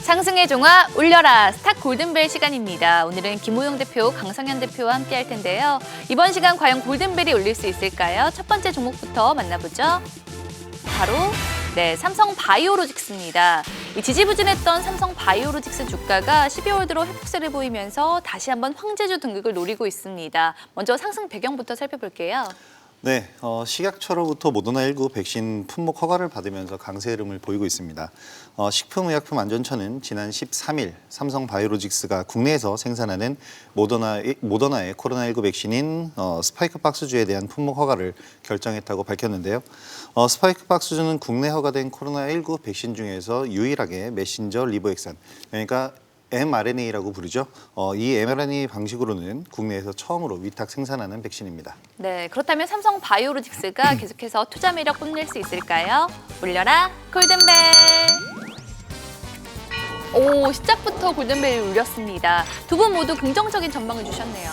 상승의 종아 올려라 스탁 골든벨 시간입니다. 오늘은 김호영 대표, 강성현 대표와 함께할 텐데요. 이번 시간 과연 골든벨이 울릴 수 있을까요? 첫 번째 종목부터 만나보죠. 바로 삼성 바이오로직스입니다. 지지부진했던 삼성 바이오로직스 주가가 12월 들어 회복세를 보이면서 다시 한번 황제주 등극을 노리고 있습니다. 먼저 상승 배경부터 살펴볼게요. 네, 식약처로부터 모더나19 백신 품목 허가를 받으면서 강세 흐름을 보이고 있습니다. 식품의약품안전처는 지난 13일 삼성 바이오로직스가 국내에서 생산하는 모더나의 코로나19 백신인 스파이크 박스주에 대한 품목 허가를 결정했다고 밝혔는데요. 스파이크 박스주는 국내 허가된 코로나19 백신 중에서 유일하게 메신저 리보액산, 그러니까 mRNA라고 부르죠. 이 mRNA 방식으로는 국내에서 처음으로 위탁 생산하는 백신입니다. 네, 그렇다면 삼성 바이오로직스가 계속해서 투자 매력 뽐낼 수 있을까요? 올려라 골든벨! 시작부터 골든벨이 울렸습니다. 두 분 모두 긍정적인 전망을 주셨네요.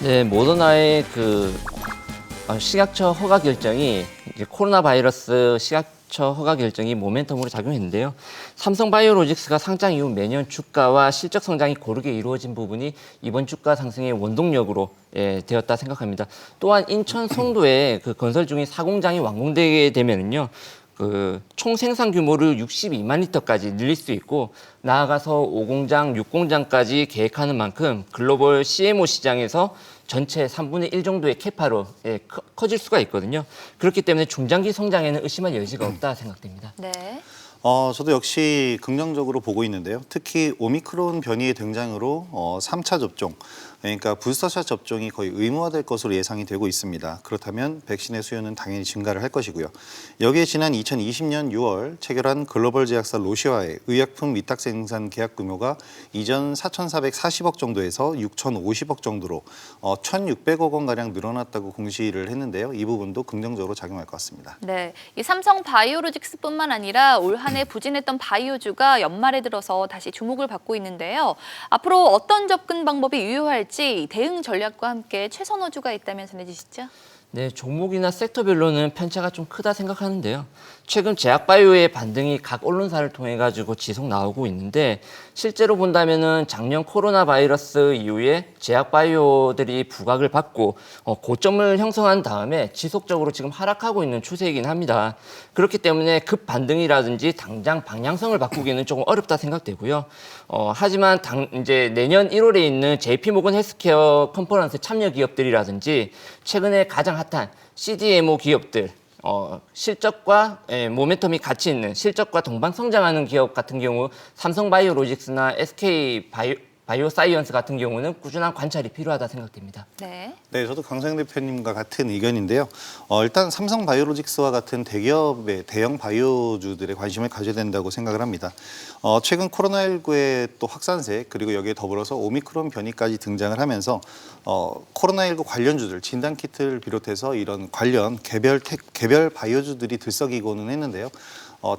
네, 모더나의 식약처 허가 결정이 이제 코로나 바이러스 식약처 허가 결정이 모멘텀으로 작용했는데요. 삼성 바이오로직스가 상장 이후 매년 주가와 실적 성장이 고르게 이루어진 부분이 이번 주가 상승의 원동력으로 되었다 생각합니다. 또한 인천 송도에 건설 중인 사공장이 완공되게 되면은요. 총 생산 규모를 62만 리터까지 늘릴 수 있고 나아가서 5공장, 6공장까지 계획하는 만큼 글로벌 CMO 시장에서 전체 3분의 1 정도의 캐파로 커질 수가 있거든요. 그렇기 때문에 중장기 성장에는 의심할 여지가 없다 생각됩니다. 네. 저도 역시 긍정적으로 보고 있는데요. 특히 오미크론 변이의 등장으로 3차 접종, 그러니까 부스터샷 접종이 거의 의무화될 것으로 예상이 되고 있습니다. 그렇다면 백신의 수요는 당연히 증가를 할 것이고요. 여기에 지난 2020년 6월 체결한 글로벌 제약사 로시와의 의약품 위탁 생산 계약 규모가 이전 4,440억 정도에서 6,050억 정도로 1,600억 원가량 늘어났다고 공시를 했는데요. 이 부분도 긍정적으로 작용할 것 같습니다. 네, 이 삼성 바이오로직스뿐만 아니라 올 한 해 부진했던 바이오주가 연말에 들어서 다시 주목을 받고 있는데요. 앞으로 어떤 접근 방법이 유효할지 대응 전략과 함께 최선호주가 있다면 전해주시죠. 네, 종목이나 섹터별로는 편차가 좀 크다 생각하는데요. 최근 제약바이오의 반등이 각 언론사를 통해 가지고 지속 나오고 있는데 실제로 본다면은 작년 코로나 바이러스 이후에 제약바이오들이 부각을 받고 고점을 형성한 다음에 지속적으로 지금 하락하고 있는 추세이긴 합니다. 그렇기 때문에 급 반등이라든지 당장 방향성을 바꾸기는 조금 어렵다 생각되고요. 하지만 이제 내년 1월에 있는 JP모건 헬스케어 컨퍼런스 참여 기업들이라든지 최근에 가장 핫한 CDMO 기업들, 실적과 모멘텀이 같이 있는 실적과 동반 성장하는 기업 같은 경우 삼성바이오로직스나 SK바이오사이언스 같은 경우는 꾸준한 관찰이 필요하다 생각됩니다. 네, 저도 강성현 대표님과 같은 의견인데요. 일단 삼성 바이오로직스와 같은 대기업의 대형 바이오주들에 관심을 가져야 된다고 생각을 합니다. 최근 코로나19의 또 확산세 그리고 여기에 더불어서 오미크론 변이까지 등장을 하면서 코로나19 관련주들, 진단키트를 비롯해서 이런 관련 개별 바이오주들이 들썩이고는 했는데요.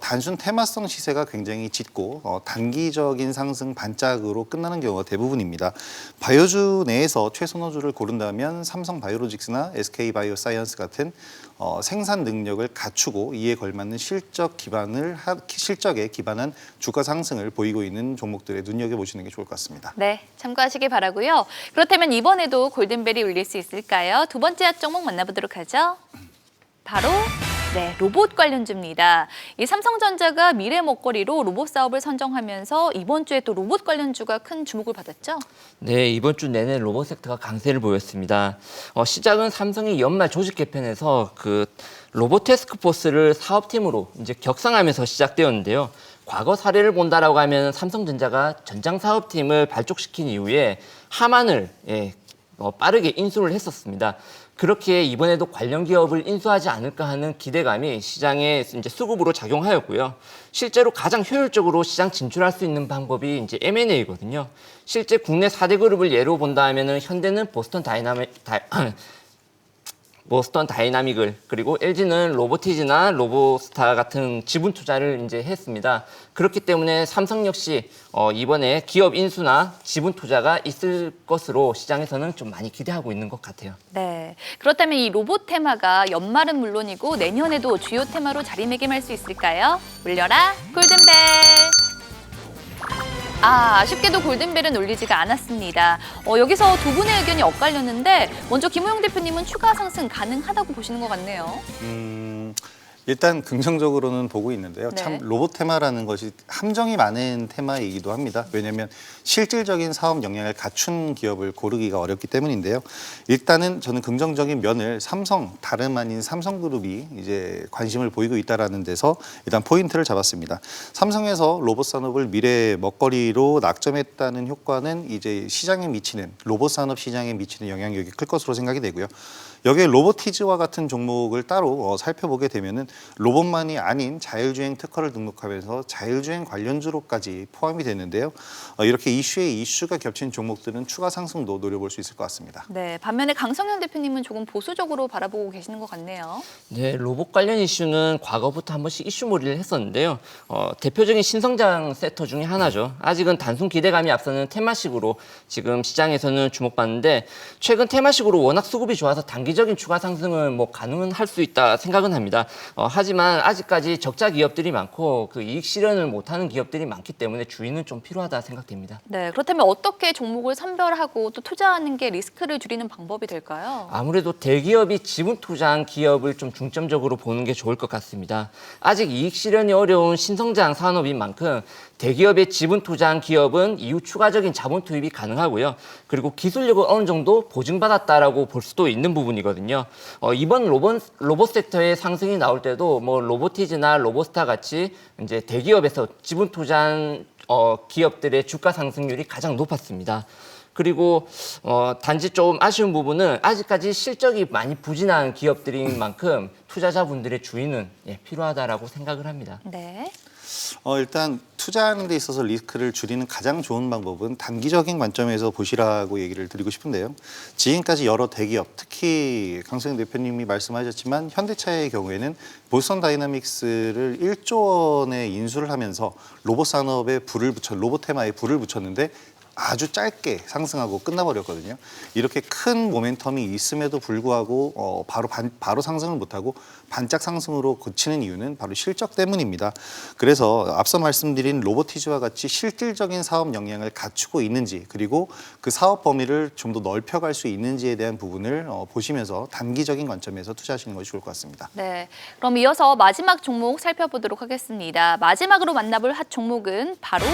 단순 테마성 시세가 굉장히 짙고 단기적인 상승 반짝으로 끝나는 경우가 대부분입니다. 바이오주 내에서 최선호주를 고른다면 삼성 바이오로직스나 SK 바이오사이언스 같은 생산 능력을 갖추고 이에 걸맞는 실적에 기반한 주가 상승을 보이고 있는 종목들에 눈여겨보시는 게 좋을 것 같습니다. 네, 참고하시기 바라고요. 그렇다면 이번에도 골든벨이 울릴 수 있을까요? 두 번째 핫 종목 만나보도록 하죠. 바로 로봇 관련주입니다. 이 삼성전자가 미래 먹거리로 로봇 사업을 선정하면서 이번 주에 또 로봇 관련주가 큰 주목을 받았죠? 네, 이번 주 내내 로봇 섹터가 강세를 보였습니다. 시작은 삼성이 연말 조직 개편에서 로봇 태스크포스를 사업팀으로 이제 격상하면서 시작되었는데요. 과거 사례를 본다라고 하면 삼성전자가 전장 사업팀을 발족시킨 이후에 하만을 빠르게 인수를 했었습니다. 그렇게 이번에도 관련 기업을 인수하지 않을까 하는 기대감이 시장에 이제 수급으로 작용하였고요. 실제로 가장 효율적으로 시장 진출할 수 있는 방법이 이제 M&A거든요. 실제 국내 4대 그룹을 예로 본다 하면은 현대는 보스턴 다이나믹을 그리고 LG는 로보티즈나 로보스타 같은 지분 투자를 이제 했습니다. 그렇기 때문에 삼성 역시 이번에 기업 인수나 지분 투자가 있을 것으로 시장에서는 좀 많이 기대하고 있는 것 같아요. 네, 그렇다면 이 로봇 테마가 연말은 물론이고 내년에도 주요 테마로 자리매김할 수 있을까요? 울려라 골든벨! 아쉽게도 골든벨은 울리지가 않았습니다. 여기서 두 분의 의견이 엇갈렸는데 먼저 김호영 대표님은 추가 상승 가능하다고 보시는 것 같네요. 일단 긍정적으로는 보고 있는데요. 네. 참 로봇 테마라는 것이 함정이 많은 테마이기도 합니다. 왜냐하면 실질적인 사업 역량을 갖춘 기업을 고르기가 어렵기 때문인데요. 일단은 저는 긍정적인 면을 다름 아닌 삼성그룹이 이제 관심을 보이고 있다라는 데서 일단 포인트를 잡았습니다. 삼성에서 로봇 산업을 미래의 먹거리로 낙점했다는 효과는 이제 로봇 산업 시장에 미치는 영향력이 클 것으로 생각이 되고요. 여기에 로보티즈와 같은 종목을 따로 살펴보게 되면은 로봇만이 아닌 자율주행 특허를 등록하면서 자율주행 관련주로까지 포함이 되는데요. 이렇게 이슈가 겹친 종목들은 추가 상승도 노려볼 수 있을 것 같습니다. 네, 반면에 강성현 대표님은 조금 보수적으로 바라보고 계시는 것 같네요. 네, 로봇 관련 이슈는 과거부터 한 번씩 이슈몰이를 했었는데요. 대표적인 신성장 섹터 중에 하나죠. 아직은 단순 기대감이 앞서는 테마식으로 지금 시장에서는 주목받는데 최근 테마식으로 워낙 수급이 좋아서 단기적인 추가 상승은 가능은 할 수 있다 생각은 합니다. 하지만 아직까지 적자 기업들이 많고 그 이익 실현을 못하는 기업들이 많기 때문에 주의는 좀 필요하다 생각됩니다. 네, 그렇다면 어떻게 종목을 선별하고 또 투자하는 게 리스크를 줄이는 방법이 될까요? 아무래도 대기업이 지분 투자한 기업을 좀 중점적으로 보는 게 좋을 것 같습니다. 아직 이익 실현이 어려운 신성장 산업인 만큼 대기업에 지분 투자한 기업은 이후 추가적인 자본 투입이 가능하고요. 그리고 기술력을 어느 정도 보증받았다라고 볼 수도 있는 부분이거든요. 이번 로봇 섹터의 상승이 나올 때도 로보티즈나 로보스타 같이 이제 대기업에서 지분 투자한 기업들의 주가 상승률이 가장 높았습니다. 그리고 단지 좀 아쉬운 부분은 아직까지 실적이 많이 부진한 기업들인 만큼 투자자분들의 주의는 필요하다라고 생각을 합니다. 네. 일단 투자하는 데 있어서 리스크를 줄이는 가장 좋은 방법은 단기적인 관점에서 보시라고 얘기를 드리고 싶은데요. 지금까지 여러 대기업, 특히 강성현 대표님이 말씀하셨지만 현대차의 경우에는 보스턴 다이나믹스를 1조 원에 인수를 하면서 로봇 산업에 로봇 테마에 불을 붙였는데 아주 짧게 상승하고 끝나버렸거든요. 이렇게 큰 모멘텀이 있음에도 불구하고 바로 상승을 못하고 반짝 상승으로 그치는 이유는 바로 실적 때문입니다. 그래서 앞서 말씀드린 로보티즈와 같이 실질적인 사업 역량을 갖추고 있는지 그리고 그 사업 범위를 좀 더 넓혀갈 수 있는지에 대한 부분을 보시면서 단기적인 관점에서 투자하시는 것이 좋을 것 같습니다. 네, 그럼 이어서 마지막 종목 살펴보도록 하겠습니다. 마지막으로 만나볼 핫 종목은 바로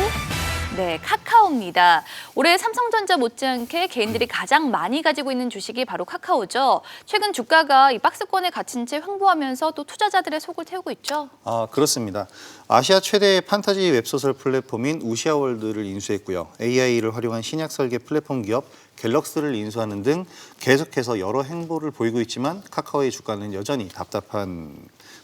카카오입니다. 올해 삼성전자 못지않게 개인들이 가장 많이 가지고 있는 주식이 바로 카카오죠. 최근 주가가 이 박스권에 갇힌 채 횡보하면서 또 투자자들의 속을 태우고 있죠. 그렇습니다. 아시아 최대의 판타지 웹소설 플랫폼인 우시아월드를 인수했고요. AI를 활용한 신약 설계 플랫폼 기업 갤럭스를 인수하는 등 계속해서 여러 행보를 보이고 있지만 카카오의 주가는 여전히 답답한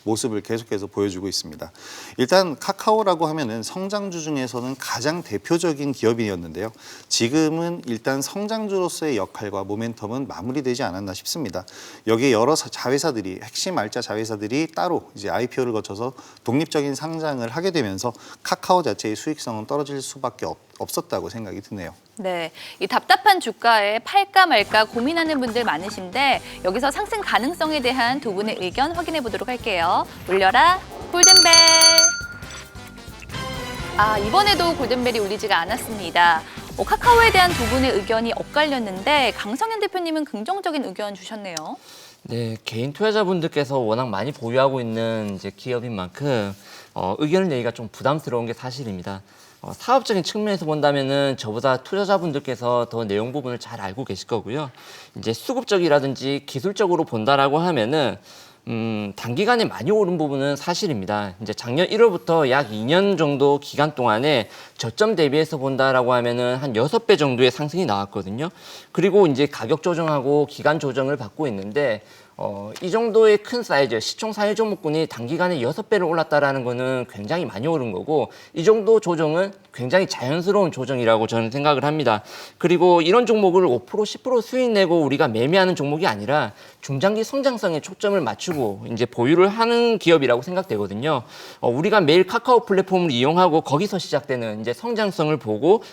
모습을 계속해서 보여주고 있습니다. 일단 카카오라고 하면은 성장주 중에서는 가장 대표적인 기업이었는데요. 지금은 일단 성장주로서의 역할과 모멘텀은 마무리되지 않았나 싶습니다. 여기에 여러 자회사들이 핵심 알짜 자회사들이 따로 이제 IPO를 거쳐서 독립적인 상장을 하게 되면서 카카오 자체의 수익성은 떨어질 수밖에 없었다고 생각이 드네요. 네, 이 답답한 주가에 팔까 말까 고민하는 분들 많으신데 여기서 상승 가능성에 대한 두 분의 의견 확인해 보도록 할게요. 울려라 골든벨. 이번에도 골든벨이 울리지가 않았습니다. 카카오에 대한 두 분의 의견이 엇갈렸는데 강성현 대표님은 긍정적인 의견 주셨네요. 네, 개인 투자자분들께서 워낙 많이 보유하고 있는 이제 기업인 만큼 의견을 내기가 좀 부담스러운 게 사실입니다. 사업적인 측면에서 본다면은 저보다 투자자분들께서 더 내용 부분을 잘 알고 계실 거고요. 이제 수급적이라든지 기술적으로 본다라고 하면은 단기간에 많이 오른 부분은 사실입니다. 이제 작년 1월부터 약 2년 정도 기간 동안에 저점 대비해서 본다라고 하면은 한 6배 정도의 상승이 나왔거든요. 그리고 이제 가격 조정하고 기간 조정을 받고 있는데 이 정도의 큰 사이즈, 시총 상위 종목군이 단기간에 6배를 올랐다라는 거는 굉장히 많이 오른 거고 이 정도 조정은 굉장히 자연스러운 조정이라고 저는 생각을 합니다. 그리고 이런 종목을 5%, 10% 수익 내고 우리가 매매하는 종목이 아니라 중장기 성장성에 초점을 맞추고 이제 보유를 하는 기업이라고 생각되거든요. 우리가 매일 카카오 플랫폼을 이용하고 거기서 시작되는 이제 성장성을 보고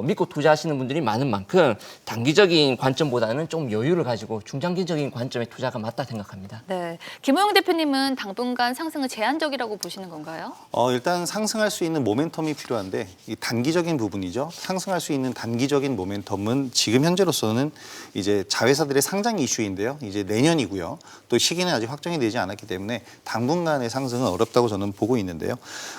믿고 투자하시는 분들이 많은 만큼 단기적인 관점보다는 좀 여유를 가지고 중장기적인 관점의 투자가 맞다 생각합니다. 네, 김호영 대표님은 당분간 상승은 제한적이라고 보시는 건가요? 일단 상승할 수 있는 모멘텀이 필요한데 이 단기적인 부분이죠. 상승할 수 있는 단기적인 모멘텀은 지금 현재로서는 이제 자회사들의 상장 이슈인데요. 이제 내년이고요. 또 시기는 아직 확정이 되지 않았기 때문에 당분간의 상승은 어렵다고 저는 보고 있는데요.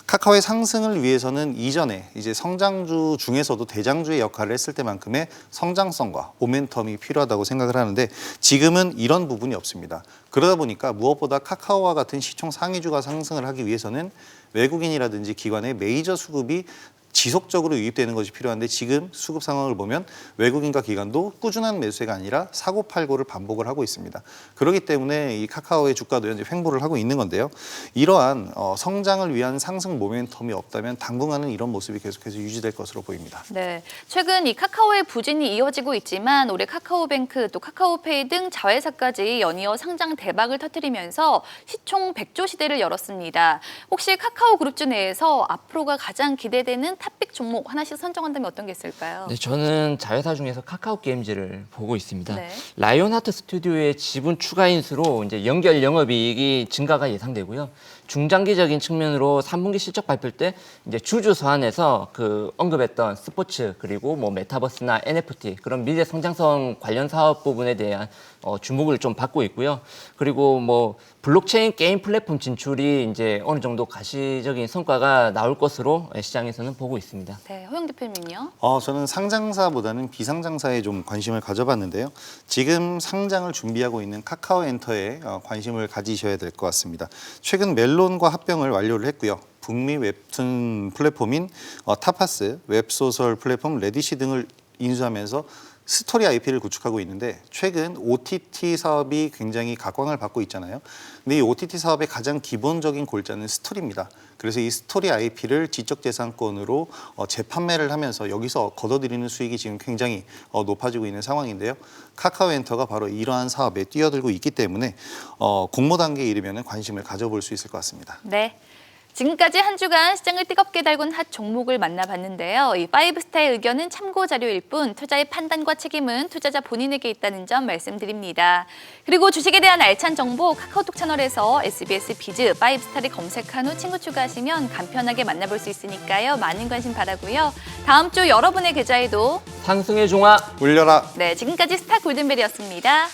카카오의 상승을 위해서는 이전에 이제 성장주 중에서도 대장주의 역할을 했을 때만큼의 성장성과 모멘텀이 필요하다고 생각을 하는데 지금은 이런 부분이 없습니다. 그러다 보니까 무엇보다 카카오와 같은 시총 상위주가 상승을 하기 위해서는 외국인이라든지 기관의 메이저 수급이 지속적으로 유입되는 것이 필요한데 지금 수급 상황을 보면 외국인과 기관도 꾸준한 매수세가 아니라 사고팔고를 반복을 하고 있습니다. 그렇기 때문에 이 카카오의 주가도 현재 횡보를 하고 있는 건데요. 이러한 성장을 위한 상승 모멘텀이 없다면 당분간은 이런 모습이 계속해서 유지될 것으로 보입니다. 네, 최근 이 카카오의 부진이 이어지고 있지만 올해 카카오뱅크 또 카카오페이 등 자회사까지 연이어 상장 대박을 터뜨리면서 시총 100조 시대를 열었습니다. 혹시 카카오그룹주 내에서 앞으로가 가장 기대되는 탑픽 종목 하나씩 선정한다면 어떤 게 있을까요? 네, 저는 자회사 중에서 카카오 게임즈를 보고 있습니다. 네. 라이온하트 스튜디오의 지분 추가 인수로 이제 연결 영업이익이 증가가 예상되고요. 중장기적인 측면으로 3분기 실적 발표 때 이제 주주 서한에서 그 언급했던 스포츠 그리고 뭐 메타버스나 NFT 그런 미래 성장성 관련 사업 부분에 대한 주목을 좀 받고 있고요. 그리고 뭐 블록체인 게임 플랫폼 진출이 이제 어느 정도 가시적인 성과가 나올 것으로 시장에서는 보고 있습니다. 네, 허영 대표님은요? 저는 상장사보다는 비상장사에 좀 관심을 가져봤는데요. 지금 상장을 준비하고 있는 카카오엔터에 관심을 가지셔야 될 것 같습니다. 최근 멜론과 합병을 완료를 했고요. 북미 웹툰 플랫폼인 타파스, 웹소설 플랫폼 레디시 등을 인수하면서 스토리 IP를 구축하고 있는데 최근 OTT 사업이 굉장히 각광을 받고 있잖아요. 근데 이 OTT 사업의 가장 기본적인 골자는 스토리입니다. 그래서 이 스토리 IP를 지적재산권으로 재판매를 하면서 여기서 걷어들이는 수익이 지금 굉장히 높아지고 있는 상황인데요. 카카오엔터가 바로 이러한 사업에 뛰어들고 있기 때문에 공모 단계에 이르면 관심을 가져볼 수 있을 것 같습니다. 네. 지금까지 한 주간 시장을 뜨겁게 달군 핫 종목을 만나봤는데요. 이 5스타의 의견은 참고 자료일 뿐 투자의 판단과 책임은 투자자 본인에게 있다는 점 말씀드립니다. 그리고 주식에 대한 알찬 정보 카카오톡 채널에서 SBS 비즈 5스타를 검색한 후 친구 추가하시면 간편하게 만나볼 수 있으니까요. 많은 관심 바라고요. 다음 주 여러분의 계좌에도 상승의 종아 올려라. 네, 지금까지 스타 골든벨이었습니다.